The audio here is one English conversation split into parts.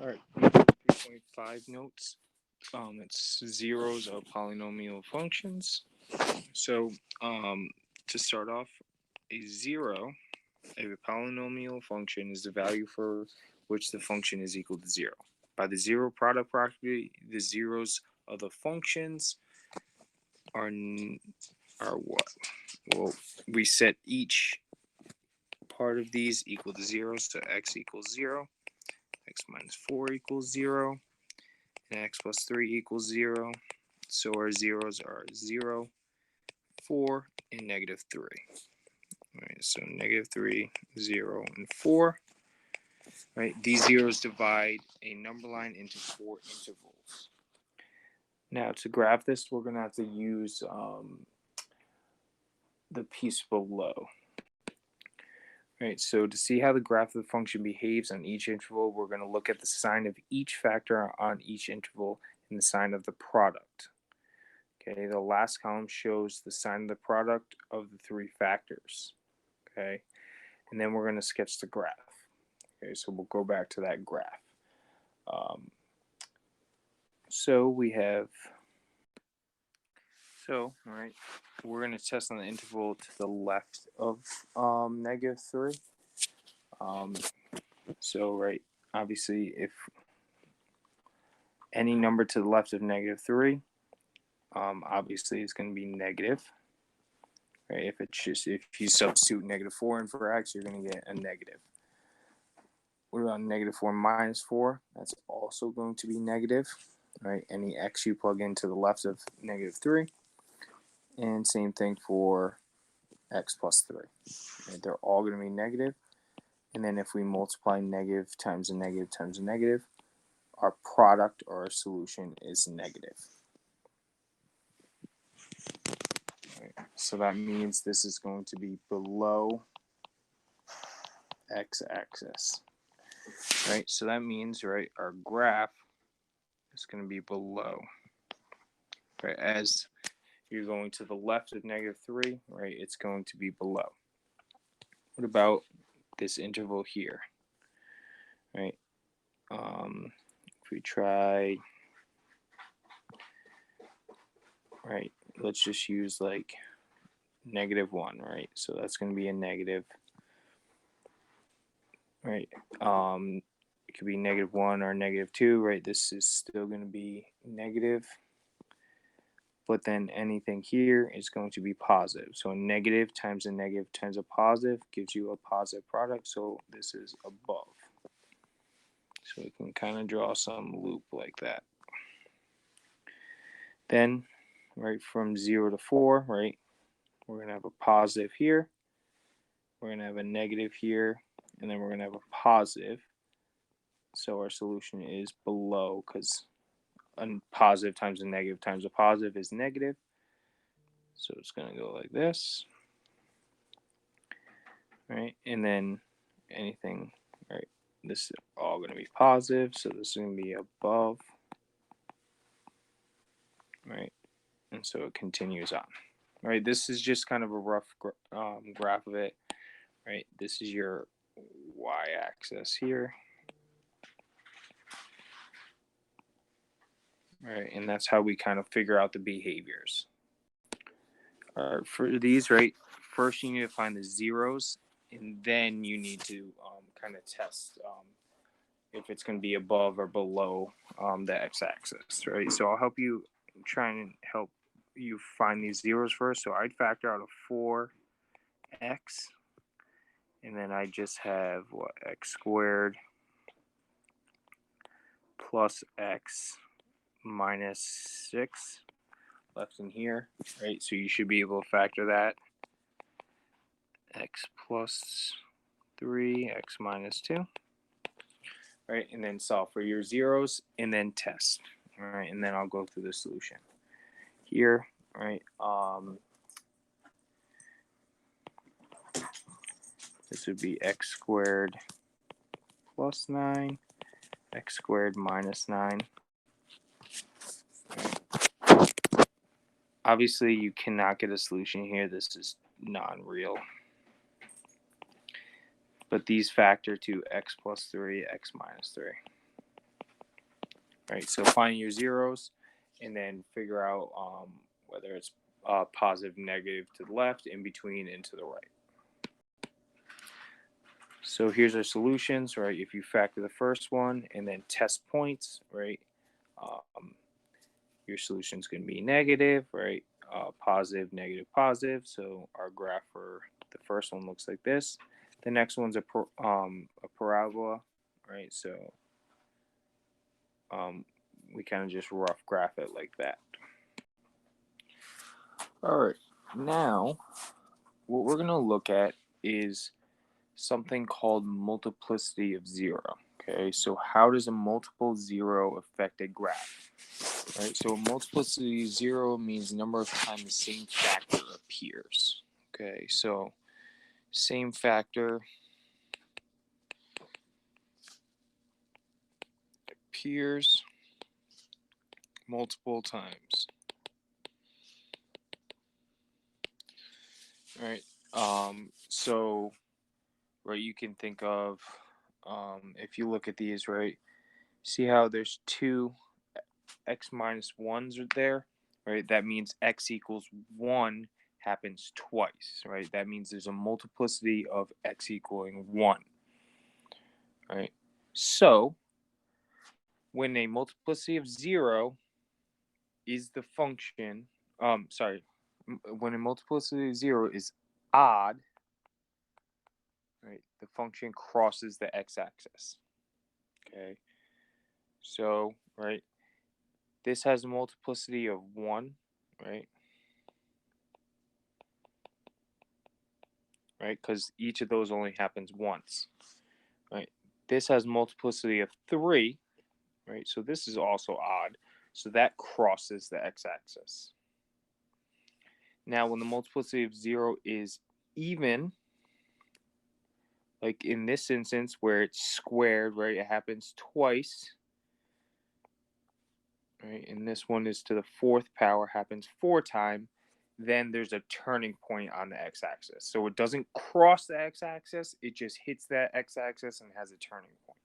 All right, 3.5 notes. It's zeros of polynomial functions. So, to start off, a zero of a polynomial function is the value for which the function is equal to zero. By the zero product property, the zeros of the functions are what? Well, we set each part of these equal to zero, so x equals 0, x minus 4 equals 0, and x plus 3 equals 0. So our zeros are 0, 4, and negative 3. All right, so negative 3, 0, and 4. Right, these zeros divide a number line into 4 intervals. Now, to graph this, we're going to have to use the piece below. Right, so to see how the graph of the function behaves on each interval, we're going to look at the sign of each factor on each interval and the sign of the product. Okay, the last column shows the sign of the product of the three factors. Okay, and then we're going to sketch the graph. Okay, so we'll go back to that graph. So we have, all right, we're going to test on the interval to the left of negative 3. So, right, obviously, if any number to the left of negative 3, obviously it's going to be negative. Right? If you substitute negative 4 in for x, you're going to get a negative. What about negative 4 minus 4? That's also going to be negative. Right? Any x you plug in to the left of negative 3. And same thing for x plus 3. Right? They're all going to be negative. And then if we multiply negative times a negative times a negative, our product or our solution is negative. Right. So that means this is going to be below x-axis. Right, so that means, right, our graph is going to be below. Right, as you're going to the left of negative 3, right, it's going to be below. What about this interval here? Right, if we try, right, let's just use like negative 1, right? So that's going to be a negative, right? It could be negative 1 or negative 2, right? This is still going to be negative. But then anything here is going to be positive. So a negative times a positive gives you a positive product. So this is above. So we can kind of draw some loop like that. Then, right, from 0 to 4, right, we're going to have a positive here. We're going to have a negative here. And then we're going to have a positive. So our solution is below because a positive times a positive is negative. So it's going to go like this. Right, and then anything, right, this is all going to be positive. So this is going to be above. Right, and so it continues on. Right, this is just kind of a rough graph of it. Right, this is your y-axis here. Right, and that's how we kind of figure out the behaviors. For these, right, first you need to find the zeros, and then you need to kind of test if it's going to be above or below the x-axis, right? So I'll help you try and help you find these zeros first. So I'd factor out a 4x, and then I just have what, x squared plus x minus 6 left in here, right? So you should be able to factor that. X plus 3, x minus 2. Right, and then solve for your zeros, and then test. All right, and then I'll go through the solution here. Right, this would be x squared plus 9, x squared minus 9. Obviously, you cannot get a solution here. This is non-real. But these factor to x plus 3, x minus 3. right? So find your zeros and then figure out whether it's positive, negative to the left, in between, and to the right. So here's our solutions, right? If you factor the first one and then test points, right? Your solution is going to be negative, right? Positive, negative, positive. So our graph for the first one looks like this. The next one's a parabola, right? So we kind of just rough graph it like that. All right, now what we're going to look at is something called multiplicity of zero. Okay, so how does a multiple zero affect a graph? Right, so a multiplicity of zero means the number of times the same factor appears. Okay, so same factor appears multiple times. All right, so right, you can think of if you look at these, right, see how there's two x minus 1s are there, right? That means x equals 1 happens twice, right? That means there's a multiplicity of x equaling 1, right? So when a multiplicity of 0 is the function, when a multiplicity of 0 is odd, right, the function crosses the x-axis. Okay, so right, this has a multiplicity of 1, right? Right, because each of those only happens once. Right, this has a multiplicity of 3, right? So this is also odd. So that crosses the x-axis. Now, when the multiplicity of 0 is even, like in this instance where it's squared, right, it happens twice, right, and this one is to the 4th power, happens 4 times, then there's a turning point on the x-axis. So it doesn't cross the x-axis, it just hits that x-axis and has a turning point.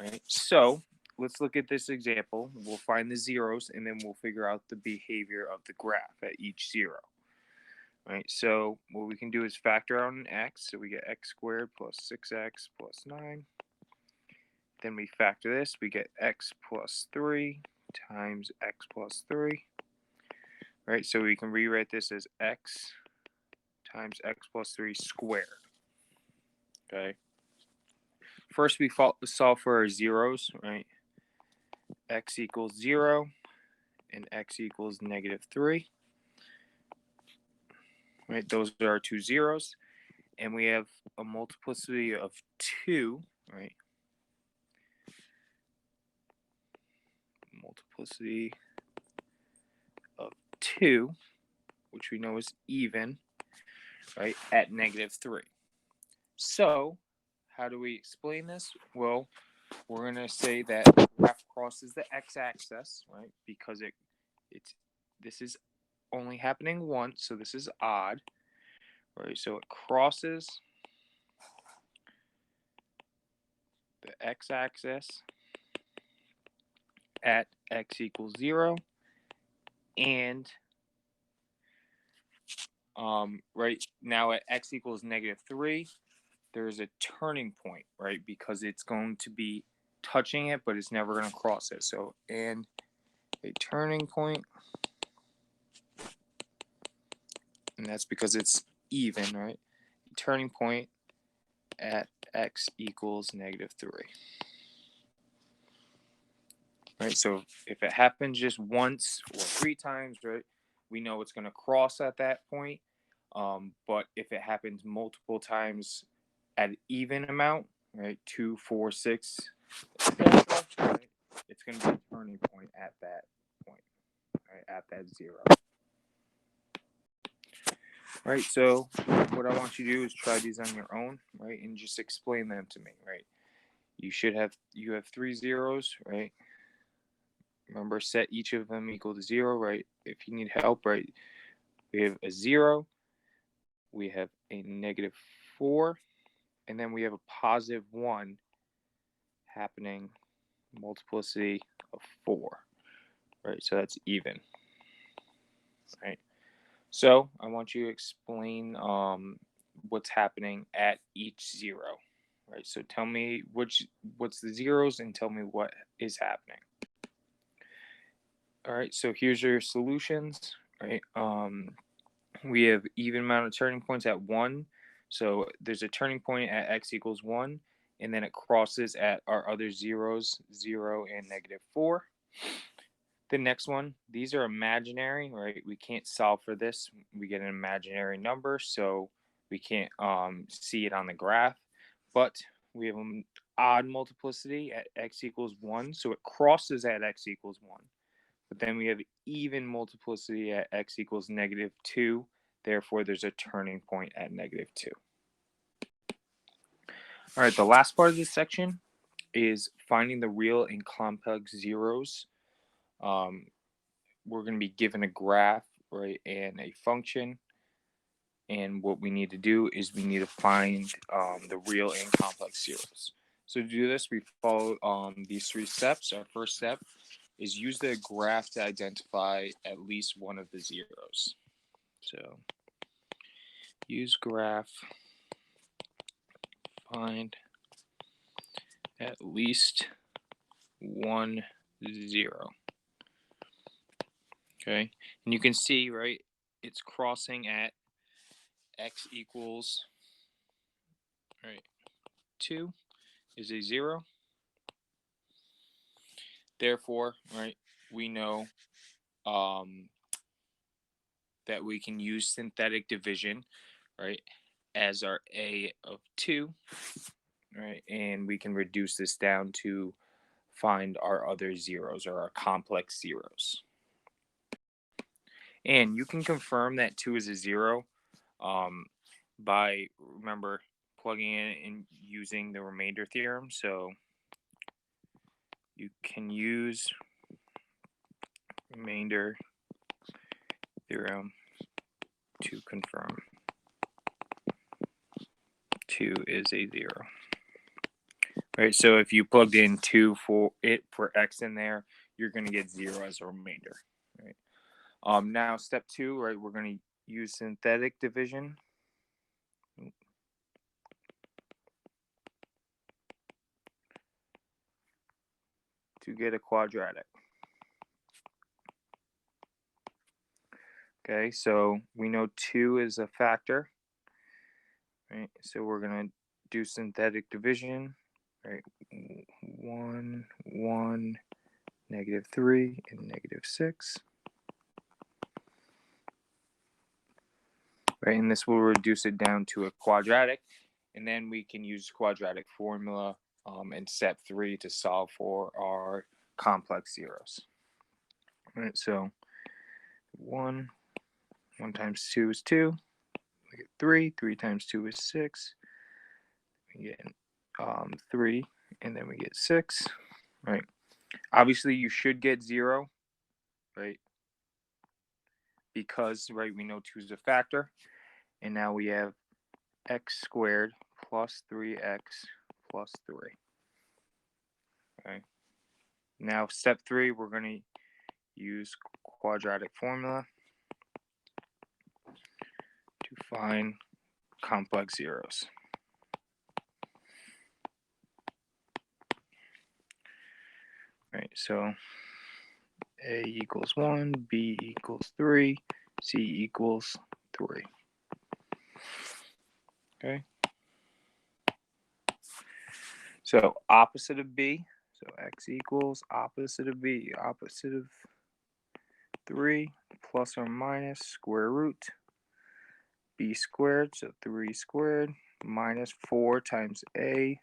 Right, so let's look at this example. We'll find the zeros and then we'll figure out the behavior of the graph at each 0. Right, so what we can do is factor out an x, so we get x squared plus 6x plus 9. Then we factor this, we get x plus 3 times x plus 3. Right, so we can rewrite this as x times x plus 3 squared. Okay. First, we solve for our zeros, right? X equals 0 and x equals negative 3. Right, those are our two zeros. And we have a multiplicity of 2, right? Multiplicity of 2, which we know is even, right, at negative 3. So, how do we explain this? Well, we're going to say that the graph crosses the x-axis, right, because this is only happening once, so this is odd, right? So it crosses the x-axis at x equals 0, and right now at x equals negative 3, there's a turning point, right? Because it's going to be touching it, but it's never going to cross it. So, and a turning point, and that's because it's even, right? A turning point at x equals negative 3. Right, so if it happens just once or 3 times, right, we know it's going to cross at that point. But if it happens multiple times at an even amount, right, 2, 4, 6, right, it's going to be a turning point at that point, right, at that 0. Right, so what I want you to do is try these on your own, right, and just explain them to me, right. You have 3 zeros, right. Remember, set each of them equal to 0, right? If you need help, right, we have a 0, we have a negative 4, and then we have a positive 1 happening multiplicity of 4, right? So that's even, right? So I want you to explain what's happening at each 0, right? So tell me what's the zeros and tell me what is happening. All right, so here's your solutions, right? We have even amount of turning points at 1. So there's a turning point at x equals 1, and then it crosses at our other zeros, 0 and -4. The next one, these are imaginary, right? We can't solve for this. We get an imaginary number, so we can't see it on the graph. But we have an odd multiplicity at x equals 1, so it crosses at x equals 1. But then we have even multiplicity at x equals -2. Therefore, there's a turning point at -2. All right, the last part of this section is finding the real and complex zeros. We're going to be given a graph, right, and a function. And what we need to do is we need to find the real and complex zeros. So to do this, we follow these 3 steps. Our first step is use the graph to identify at least one of the zeros. So use graph, find at least 1 0. Okay, and you can see, right, it's crossing at x equals, right, 2 is a 0. Therefore, right, we know that we can use synthetic division, right, as our a of 2, right, and we can reduce this down to find our other zeros or our complex zeros. And you can confirm that 2 is a 0 by, remember, plugging in and using the remainder theorem. So you can use remainder theorem to confirm 2 is a 0. Right, so if you plugged in 2 for x in there, you're going to get 0 as a remainder. Right. Now step 2, right, we're going to use synthetic division. To get a quadratic. Okay, so we know 2 is a factor, right? So we're going to do synthetic division, right? 1, 1, -3, and -6. Right, and this will reduce it down to a quadratic, and then we can use quadratic formula in step 3 to solve for our complex zeros. Right, so 1 times 2 is 2. We get 3. 3 times 2 is 6. We get 3, and then we get 6. Right. Obviously, you should get 0, right? Because, right, we know 2 is a factor. And now we have x squared plus 3x plus 3. Okay. Now, step 3, we're going to use quadratic formula to find complex zeros. Right, so a equals 1, b equals 3, c equals 3. Okay. So opposite of b, so x equals opposite of b, opposite of 3, plus or minus square root b squared, so 3 squared, minus 4 times a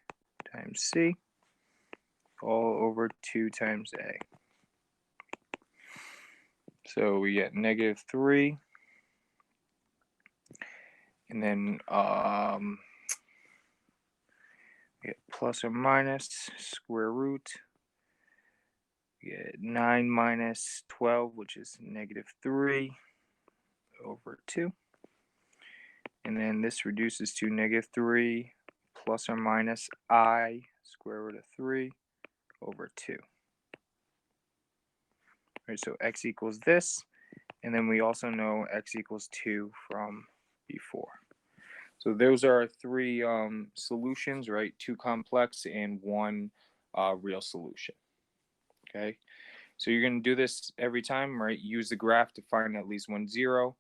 times c, all over 2 times a. So we get -3, and then we get plus or minus square root. We get 9 minus 12, which is -3 over 2. And then this reduces to -3 plus or minus I square root of 3 over 2. All right, so x equals this, and then we also know x equals 2 from before. So those are our three solutions, right? 2 complex and 1 real solution. Okay, so you're going to do this every time, right? Use the graph to find at least 1 0.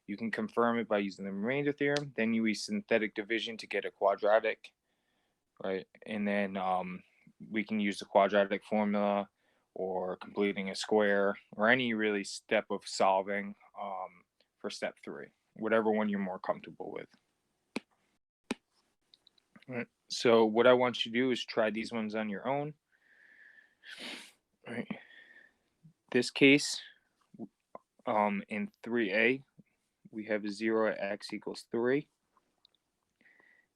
You can confirm it by using the remainder theorem. Then you use synthetic division to get a quadratic, right? And then we can use the quadratic formula or completing a square or any really step of solving for step 3, whatever one you're more comfortable with. All right. So what I want you to do is try these ones on your own. All right. This case, in 3a, we have a 0 at x equals 3.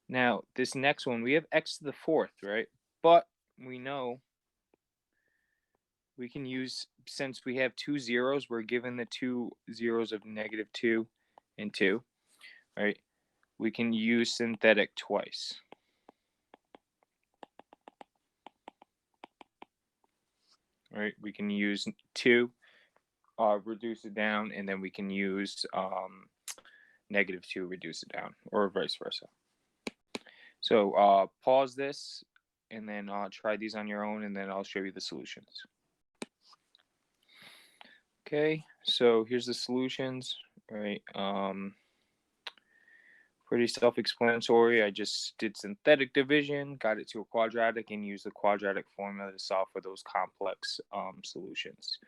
Now, this next one, we have x to the 4th, right? But we know we can use, since we have 2 zeros, we're given the 2 zeros of -2 and 2, right? We can use synthetic twice. Right? We can use 2, reduce it down, and then we can use -2, reduce it down, or vice versa. So pause this, and then try these on your own, and then I'll show you the solutions. Okay, so here's the solutions, right? Pretty self-explanatory. I just did synthetic division, got it to a quadratic, and used the quadratic formula to solve for those complex solutions.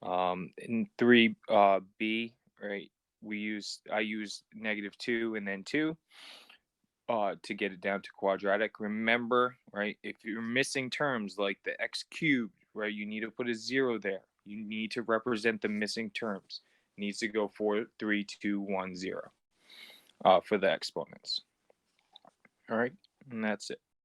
In 3b, right, I used -2 and then 2 to get it down to quadratic. Remember, right, if you're missing terms like the x cubed, right, you need to put a 0 there. You need to represent the missing terms. It needs to go 4, 3, 2, 1, 0 for the exponents. All right, and that's it.